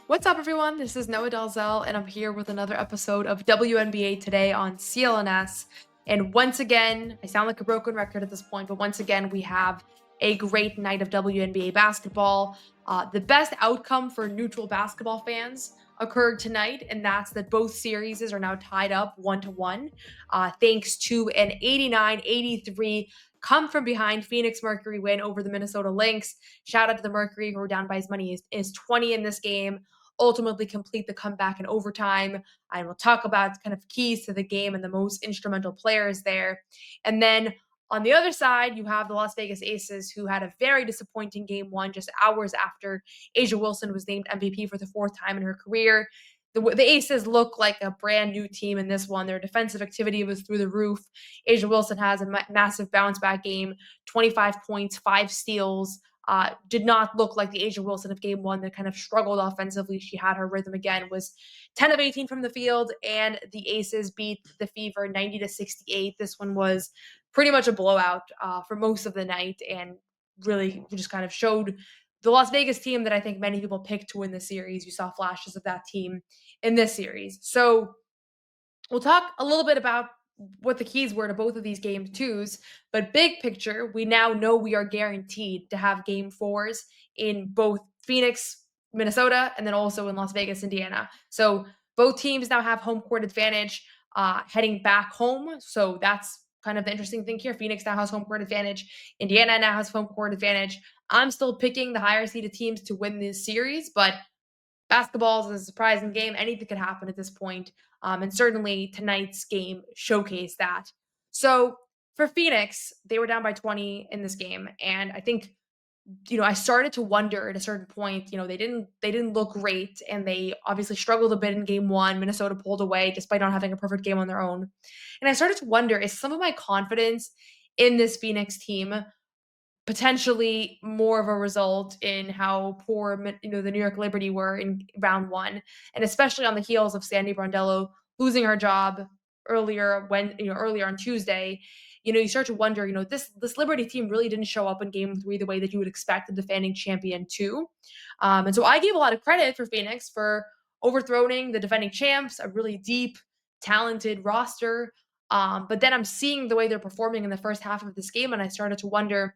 What's up, everyone? This is Noa Dalzell, and I'm here with another episode of WNBA Today on CLNS. And once again, I sound like a broken record at this point, but once again, we have a great night of WNBA basketball. The best outcome for neutral basketball fans occurred tonight, and that's that both series are now tied up 1-1, thanks to an 89-83 come from behind Phoenix Mercury win over the Minnesota Lynx. Shout out to the Mercury, who were down by as many as 20 in this game, ultimately complete the comeback in overtime. I will talk about kind of keys to the game and the most instrumental players there. And then on the other side, you have the Las Vegas Aces, who had a very disappointing game one just hours after Asia Wilson was named MVP for the fourth time in her career. The Aces look like a brand new team in this one. Their defensive activity was through the roof. Asia Wilson has a massive bounce back game, 25 points, 5 steals. Did not look like the Asia Wilson of game one that kind of struggled offensively. She had her rhythm again, was 10 of 18 from the field, and the Aces beat the Fever 90-68. This one was pretty much a blowout for most of the night, and really just kind of showed the Las Vegas team that I think many people picked to win the series. You saw flashes of that team in this series. So we'll talk a little bit about what the keys were to both of these game twos, but big picture, we now know we are guaranteed to have game fours in both Phoenix, Minnesota, and then also in Las Vegas, Indiana. So both teams now have home court advantage heading back home. So that's kind of the interesting thing here. Phoenix now has home court advantage. Indiana now has home court advantage. I'm still picking the higher seeded teams to win this series, but basketball is a surprising game. Anything could happen at this point. And certainly tonight's game showcased that. So for Phoenix, they were down by 20 in this game. And I think, I started to wonder at a certain point, they didn't look great, and they obviously struggled a bit in game one. Minnesota pulled away despite not having a perfect game on their own. And I started to wonder, is some of my confidence in this Phoenix team potentially more of a result in how poor, the New York Liberty were in round one, and especially on the heels of Sandy Brondello losing her job earlier on Tuesday. You start to wonder, this Liberty team really didn't show up in game three the way that you would expect the defending champion to. And so I gave a lot of credit for Phoenix for overthrowing the defending champs, a really deep, talented roster. But then I'm seeing the way they're performing in the first half of this game, and I started to wonder,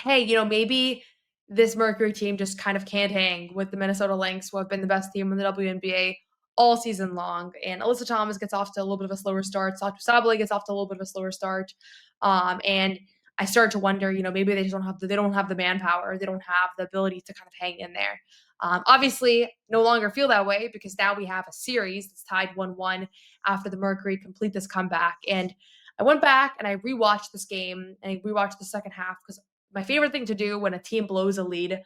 hey, maybe this Mercury team just kind of can't hang with the Minnesota Lynx, who have been the best team in the WNBA all season long. And Alyssa Thomas gets off to a little bit of a slower start. Satu Sabally gets off to a little bit of a slower start. And I start to wonder, maybe they just don't have the manpower. They don't have the ability to kind of hang in there. Obviously, no longer feel that way because now we have a series that's tied 1-1 after the Mercury complete this comeback. And I went back and I rewatched this game, and I rewatched the second half because my favorite thing to do when a team blows a lead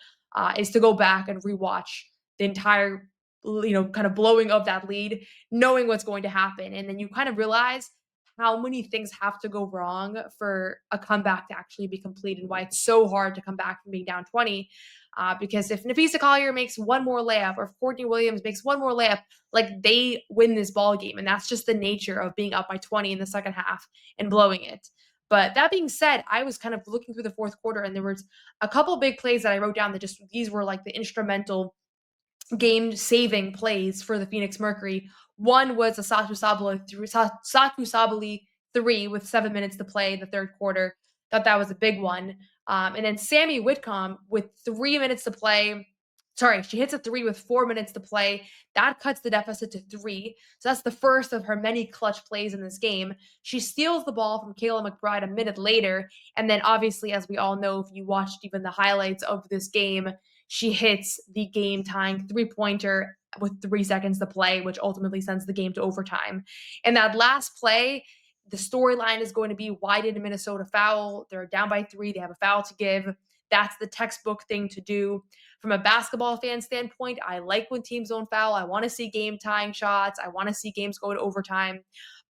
is to go back and rewatch the entire, kind of blowing of that lead, knowing what's going to happen. And then you kind of realize how many things have to go wrong for a comeback to actually be complete, and why it's so hard to come back from being down 20. Because if Nafisa Collier makes one more layup, or if Courtney Williams makes one more layup, like, they win this ball game. And that's just the nature of being up by 20 in the second half and blowing it. But that being said, I was kind of looking through the fourth quarter, and there was a couple big plays that I wrote down that just, these were like the instrumental game saving plays for the Phoenix Mercury. One was a Satu Sabali three with 7 minutes to play in the third quarter. Thought that was a big one. And then Sammy Whitcomb with 3 minutes to play. Sorry, she hits a three with 4 minutes to play. That cuts the deficit to three. So that's the first of her many clutch plays in this game. She steals the ball from Kayla McBride a minute later. And then, obviously, as we all know, if you watched even the highlights of this game, she hits the game tying 3-pointer with 3 seconds to play, which ultimately sends the game to overtime. And that last play, the storyline is going to be, why did Minnesota foul? They're down by 3. They have a foul to give. That's the textbook thing to do. From a basketball fan standpoint, I like when teams don't foul. I want to see game tying shots. I want to see games go to overtime.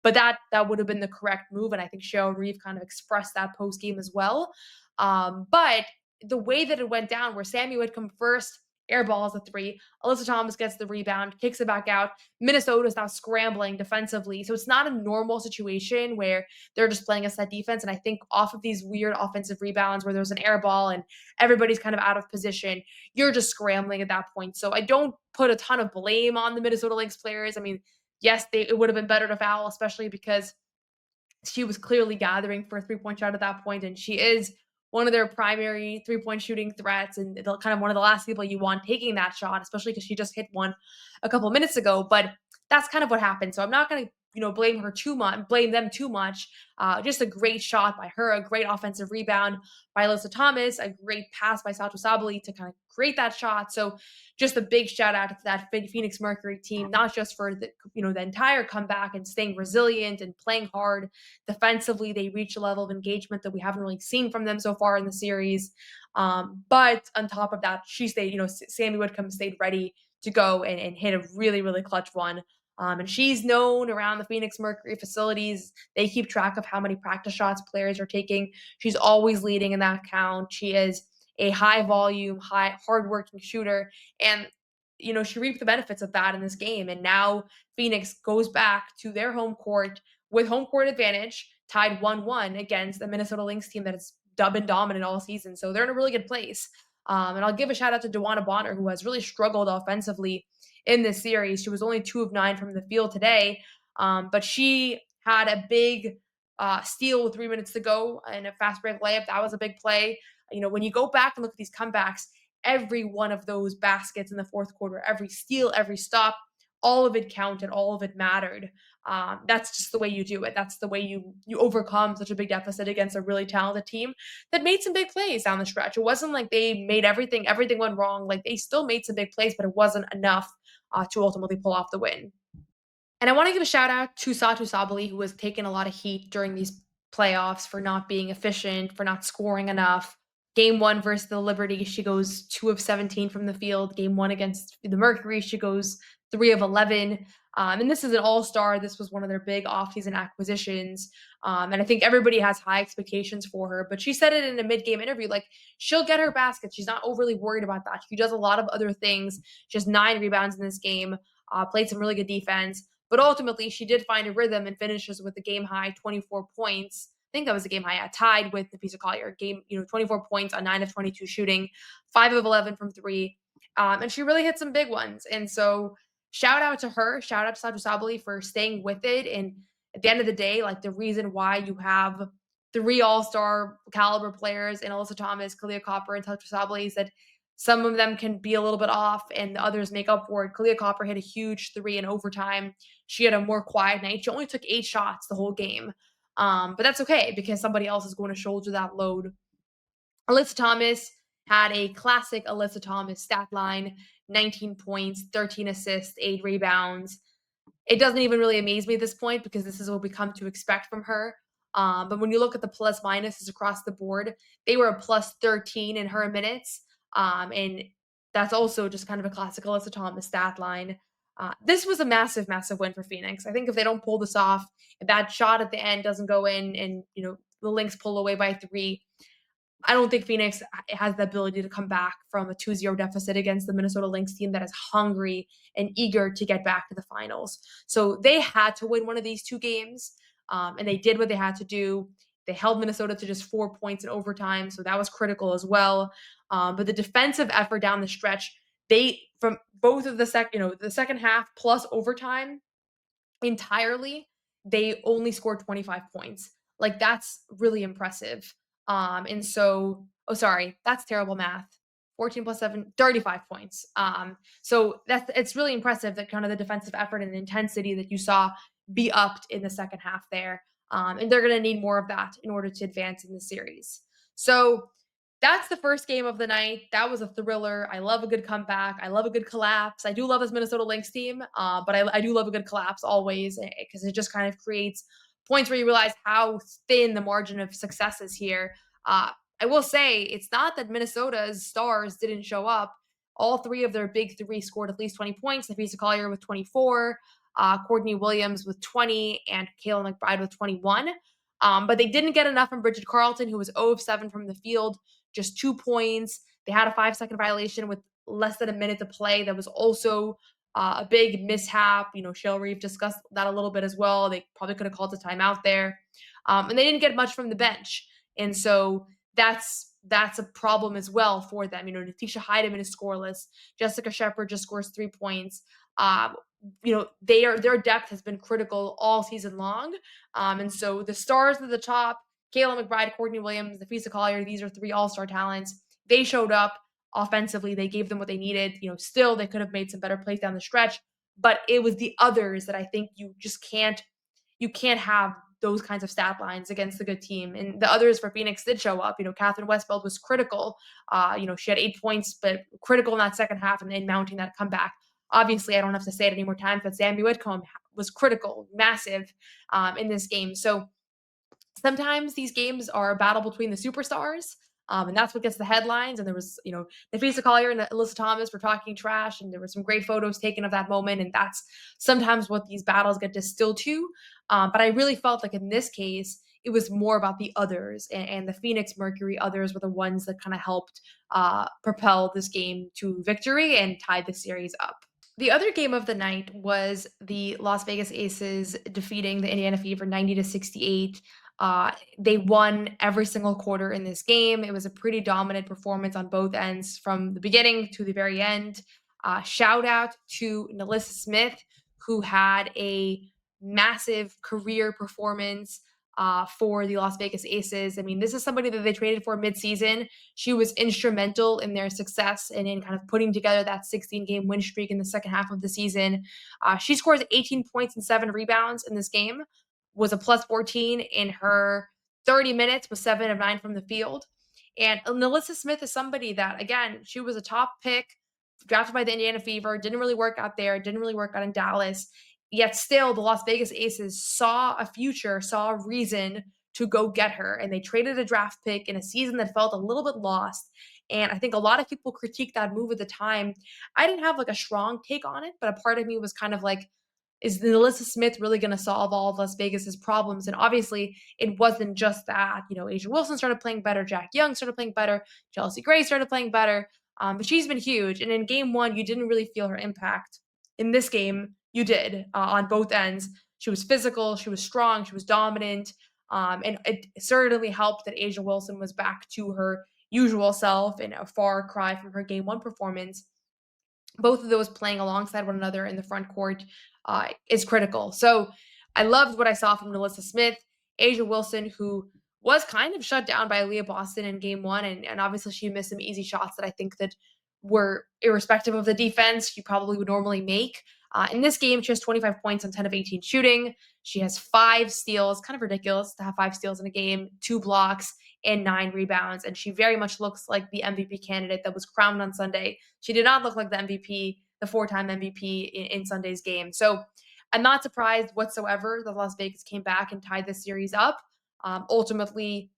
But that would have been the correct move. And I think Cheryl Reeve kind of expressed that post game as well. But the way that it went down, where Sammy Whitcomb first airballs the three. Alyssa Thomas gets the rebound, kicks it back out. Minnesota is now scrambling defensively. So it's not a normal situation where they're just playing a set defense. And I think off of these weird offensive rebounds where there's an air ball and everybody's kind of out of position, you're just scrambling at that point. So I don't put a ton of blame on the Minnesota Lynx players. I mean, yes, it would have been better to foul, especially because she was clearly gathering for a three-point shot at that point, and she is one of their primary three-point shooting threats and kind of one of the last people you want taking that shot, especially because she just hit one a couple minutes ago. But that's kind of what happened. So I'm not going to blame her too much, blame them too much. Just a great shot by her, a great offensive rebound by Alyssa Thomas, a great pass by Sato Sabali to kind of create that shot. So just a big shout out to that Phoenix Mercury team, not just for the entire comeback and staying resilient and playing hard defensively. They reach a level of engagement that we haven't really seen from them so far in the series. But on top of that, she stayed, Sammy Whitcomb stayed ready to go and hit a really, really clutch one. And she's known around the Phoenix Mercury facilities. They keep track of how many practice shots players are taking. She's always leading in that count. She is a high volume, hardworking shooter. And, she reaped the benefits of that in this game. And now Phoenix goes back to their home court with home court advantage, tied 1-1 against the Minnesota Lynx team that has been dominant all season. So they're in a really good place. And I'll give a shout out to DeWanna Bonner, who has really struggled offensively in this series. She was only 2 of 9 from the field today, but she had a big steal with 3 minutes to go and a fast break layup. That was a big play. When you go back and look at these comebacks, every one of those baskets in the fourth quarter, every steal, every stop, all of it counted, all of it mattered. That's just the way you do it. That's the way you overcome such a big deficit against a really talented team that made some big plays down the stretch. It wasn't like they made everything went wrong. Like, they still made some big plays, but it wasn't enough to ultimately pull off the win. And I want to give a shout out to Sato Sabali, who has taken a lot of heat during these playoffs for not being efficient, for not scoring enough. Game 1 versus the Liberty, she goes 2 of 17 from the field. Game 1 against the Mercury, she goes 3 of 11. And this is an all-star. This was one of their big offseason acquisitions. And I think everybody has high expectations for her. But she said it in a mid-game interview, like, she'll get her baskets. She's not overly worried about that. She does a lot of other things. She has 9 rebounds in this game, played some really good defense. But ultimately, she did find a rhythm and finishes with a game-high 24 points. I think that was a game high, tied with Napisa Collier. 24 points on 9 of 22 shooting, 5 of 11 from 3. And she really hit some big ones. And so shout out to her. Shout out to Sato Sabali for staying with it. And at the end of the day, like, the reason why you have 3 all-star caliber players in Alyssa Thomas, Kalia Copper, and Sato Sabali is that some of them can be a little bit off and the others make up for it. Kalia Copper hit a huge 3 in overtime. She had a more quiet night. She only took 8 shots the whole game. But that's okay because somebody else is going to shoulder that load. Alyssa Thomas had a classic Alyssa Thomas stat line: 19 points, 13 assists, 8 rebounds. It doesn't even really amaze me at this point because this is what we come to expect from her. But when you look at the plus minuses across the board, they were a plus 13 in her minutes. And that's also just kind of a classic Alyssa Thomas stat line. This was a massive, massive win for Phoenix. I think if they don't pull this off, if that shot at the end doesn't go in and, the Lynx pull away by 3, I don't think Phoenix has the ability to come back from a 2-0 deficit against the Minnesota Lynx team that is hungry and eager to get back to the finals. So they had to win one of these 2 games, and they did what they had to do. They held Minnesota to just 4 points in overtime, so that was critical as well. But the defensive effort down the stretch, from both of the second half plus overtime entirely, they only scored 25 points. Like, that's really impressive. And so, that's terrible math. 14 plus 7, 35 points. So it's really impressive that kind of the defensive effort and intensity that you saw be upped in the second half there. And they're going to need more of that in order to advance in the series. So that's the first game of the night. That was a thriller. I love a good comeback. I love a good collapse. I do love this Minnesota Lynx team, but I do love a good collapse always because it just kind of creates points where you realize how thin the margin of success is here. I will say it's not that Minnesota's stars didn't show up. All 3 of their big 3 scored at least 20 points. Napisa Collier with 24, Courtney Williams with 20, and Kayla McBride with 21. But they didn't get enough from Bridget Carlton, who was 0 of 7 from the field, just 2 points. They had a 5-second violation with less than a minute to play. That was also a big mishap. Shale Reeve discussed that a little bit as well. They probably could have called a timeout there. And they didn't get much from the bench. And so that's a problem as well for them. Natisha Heidemann is scoreless. Jessica Shepard just scores 3 points. Their depth has been critical all season long. And so the stars at the top, Kayla McBride, Courtney Williams, Nafisa Collier, these are 3 all-star talents. They showed up offensively. They gave them what they needed. Still they could have made some better plays down the stretch, but it was the others that I think you can't have those kinds of stat lines against a good team. And the others for Phoenix did show up. Catherine Westfeld was critical. She had 8 points, but critical in that second half and in mounting that comeback. Obviously, I don't have to say it any more times, but Zambi Whitcomb was critical, massive in this game. So sometimes these games are a battle between the superstars, and that's what gets the headlines. And there was, Nafisa Collier and Alyssa Thomas were talking trash, and there were some great photos taken of that moment. And that's sometimes what these battles get distilled to. But I really felt like in this case, it was more about the others, and the Phoenix Mercury others were the ones that kind of helped propel this game to victory and tied the series up. The other game of the night was the Las Vegas Aces defeating the Indiana Fever 90-68. They won every single quarter in this game. It was a pretty dominant performance on both ends from the beginning to the very end. Shout out to Nalissa Smith, who had a massive career performance for the Las Vegas Aces. I mean, this is somebody that they traded for midseason. She was instrumental in their success and in kind of putting together that 16-game win streak in the second half of the season. She scores 18 points and 7 rebounds in this game, was a plus 14 in her 30 minutes, was 7 of 9 from the field. And Nalissa Smith is somebody that, again, she was a top pick, drafted by the Indiana Fever, didn't really work out there, didn't really work out in Dallas. Yet still, the Las Vegas Aces saw a future, saw a reason to go get her. And they traded a draft pick in a season that felt a little bit lost. And I think a lot of people critiqued that move at the time. I didn't have like a strong take on it, but a part of me was kind of like, is Nalissa Smith really going to solve all of Las Vegas's problems? And obviously, it wasn't just that. Asia Wilson started playing better, Jack Young started playing better, Chelsea Gray started playing better. But she's been huge. And in game one, you didn't really feel her impact. In this game, you did on both ends. She was physical, she was strong, she was dominant. And it certainly helped that Asia Wilson was back to her usual self and a far cry from her game one performance. Both of those playing alongside one another in the front court is critical. So I loved what I saw from Nalissa Smith. Asia Wilson, who was kind of shut down by Aaliyah Boston in game one, and obviously she missed some easy shots that I think that were irrespective of the defense she probably would normally make. In this game, she has 25 points on 10 of 18 shooting. She has 5 steals, kind of ridiculous to have 5 steals in a game, 2 blocks, and 9 rebounds. And she very much looks like the MVP candidate that was crowned on Sunday. She did not look like the MVP, the 4-time MVP in Sunday's game. So I'm not surprised whatsoever that Las Vegas came back and tied this series up. Ultimately,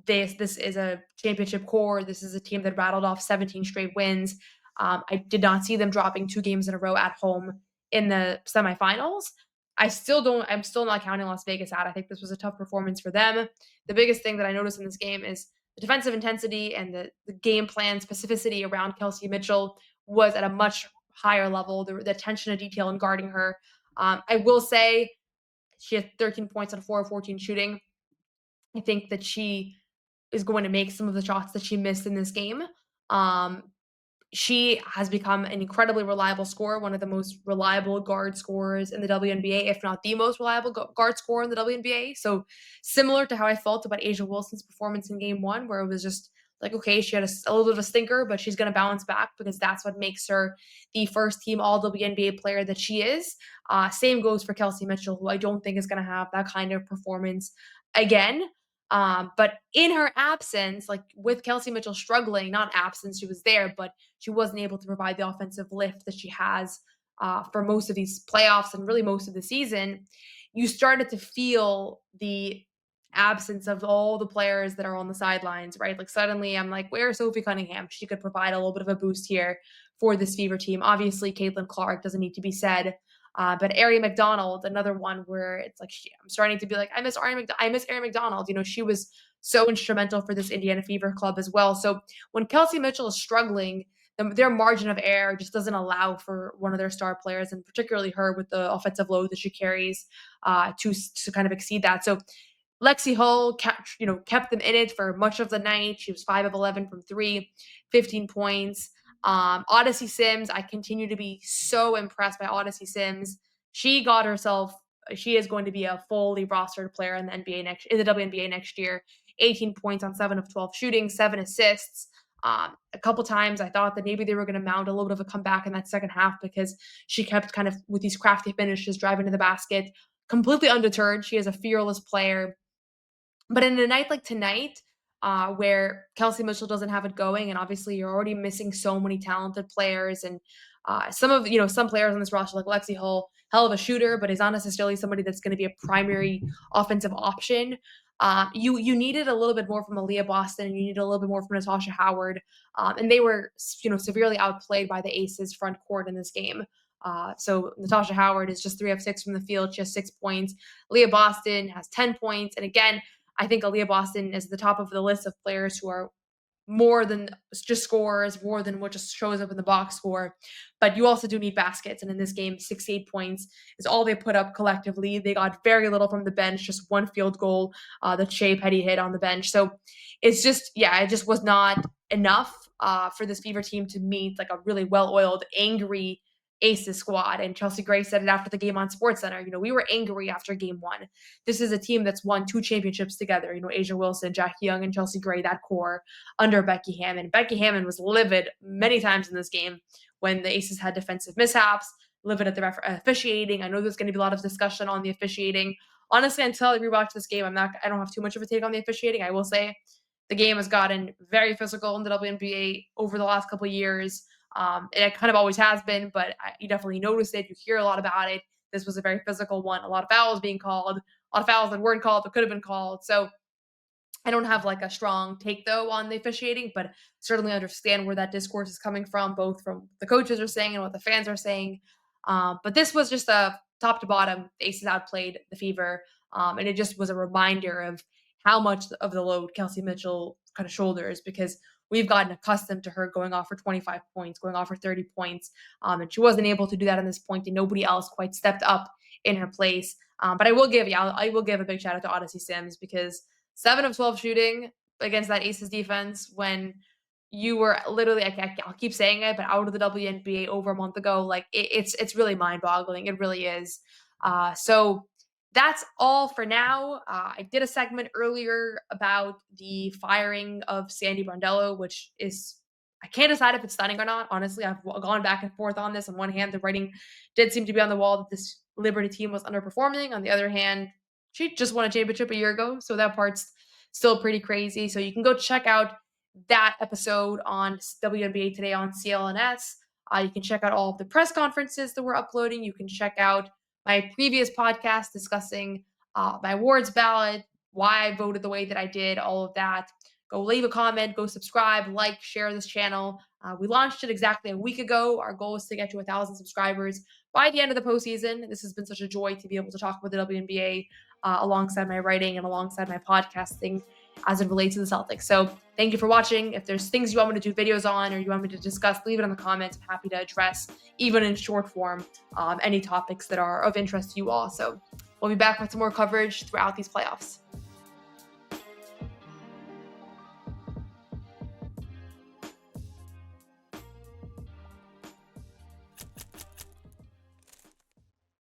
this is a championship core. This is a team that rattled off 17 straight wins. I did not see them dropping 2 games in a row at home in the semifinals. I'm still not counting Las Vegas out. I think this was a tough performance for them. The biggest thing that I noticed in this game is the defensive intensity and the game plan specificity around Kelsey Mitchell was at a much higher level. The attention to detail in guarding her. I will say she had 13 points on 4 of 14 shooting. I think that she is going to make some of the shots that she missed in this game. She has become an incredibly reliable scorer, one of the most reliable guard scorers in the WNBA, if not the most reliable guard scorer in the WNBA. So similar to how I felt about Asia Wilson's performance in game one, where it was just like, okay, she had a little bit of a stinker, but she's going to bounce back because that's what makes her the first team all WNBA player that she is. Same goes for Kelsey Mitchell, who I don't think is going to have that kind of performance again. But in her absence, like with Kelsey Mitchell struggling, not absence, she was there, but she wasn't able to provide the offensive lift that she has for most of these playoffs and really most of the season. You started to feel the absence of all the players that are on the sidelines, right? Like suddenly I'm like, where's Sophie Cunningham? She could provide a little bit of a boost here for this Fever team. Obviously, Caitlin Clark doesn't need to be said. But Ari McDonald, another one where it's like I'm starting to be like, I miss Ari McDonald. She was so instrumental for this Indiana Fever club as well. So when Kelsey Mitchell is struggling, their margin of error just doesn't allow for one of their star players, and particularly her with the offensive load that she carries, to kind of exceed that. So Lexi Hull kept them in it for much of the night. She was 5 of 11 from 3, 15 points. Odyssey Sims, I continue to be so impressed by Odyssey Sims. She is going to be a fully rostered player in the WNBA next year. 18 points on 7 of 12 shooting, 7 assists. A couple times I thought that maybe they were going to mount a little bit of a comeback in that second half because she kept kind of with these crafty finishes driving to the basket, completely undeterred. She is a fearless player. But in a night like tonight, where Kelsey Mitchell doesn't have it going, and obviously you're already missing so many talented players, and some players on this roster like Lexi Hull, hell of a shooter, but is not necessarily somebody that's going to be a primary offensive option. You needed a little bit more from Aaliyah Boston, and you needed a little bit more from Natasha Howard, and they were severely outplayed by the Aces front court in this game. So Natasha Howard is just 3 of 6 from the field. She has 6 points. Leah Boston has 10 points, and again, I think Aaliyah Boston is the top of the list of players who are more than just scorers, more than what just shows up in the box score. But you also do need baskets. And in this game, 68 points is all they put up collectively. They got very little from the bench, just 1 field goal that Shea Petty hit on the bench. So it just was not enough for this Fever team to meet like a really well-oiled, angry Aces squad. And Chelsea Gray said it after the game on SportsCenter. We were angry after game 1. This is a team that's won 2 championships together. Asia Wilson, Jackie Young, and Chelsea Gray, that core under Becky Hammon. Becky Hammon was livid many times in this game when the Aces had defensive mishaps, livid at the officiating. I know there's going to be a lot of discussion on the officiating. Honestly, until I rewatch this game, I don't have too much of a take on the officiating. I will say the game has gotten very physical in the WNBA over the last couple of years. It kind of always has been, but you definitely notice it. You hear a lot about it. This was a very physical one. A lot of fouls being called, a lot of fouls that weren't called but could have been called. So I don't have like a strong take though on the officiating, but certainly understand where that discourse is coming from, both from the coaches are saying and what the fans are saying. But this was just a top to bottom. The Aces outplayed the Fever, and it just was a reminder of how much of the load Kelsey Mitchell kind of shoulders, because we've gotten accustomed to her going off for 25 points, going off for 30 points, and she wasn't able to do that in this point, and nobody else quite stepped up in her place. But I will give a big shout out to Odyssey Sims, because 7 of 12 shooting against that Aces defense when you were literally, I'll keep saying it, but out of the WNBA over a month ago, like it's really mind-boggling. It really is. So that's all for now. I did a segment earlier about the firing of Sandy Brondello, which is, I can't decide if it's stunning or not. Honestly, I've gone back and forth on this. On one hand, the writing did seem to be on the wall that this Liberty team was underperforming. On the other hand, she just won a championship a year ago, so that part's still pretty crazy. So you can go check out that episode on WNBA Today on CLNS. You can check out all of the press conferences that we're uploading. You can check out my previous podcast discussing my awards ballot, why I voted the way that I did, all of that. Go leave a comment, go subscribe, like, share this channel. We launched it exactly a week ago. Our goal is to get to 1,000 subscribers by the end of the postseason. This has been such a joy to be able to talk about the WNBA alongside my writing and alongside my podcasting as it relates to the Celtics. So thank you for watching. If there's things you want me to do videos on or you want me to discuss, leave it in the comments. I'm happy to address, even in short form, any topics that are of interest to you all. So we'll be back with some more coverage throughout these playoffs.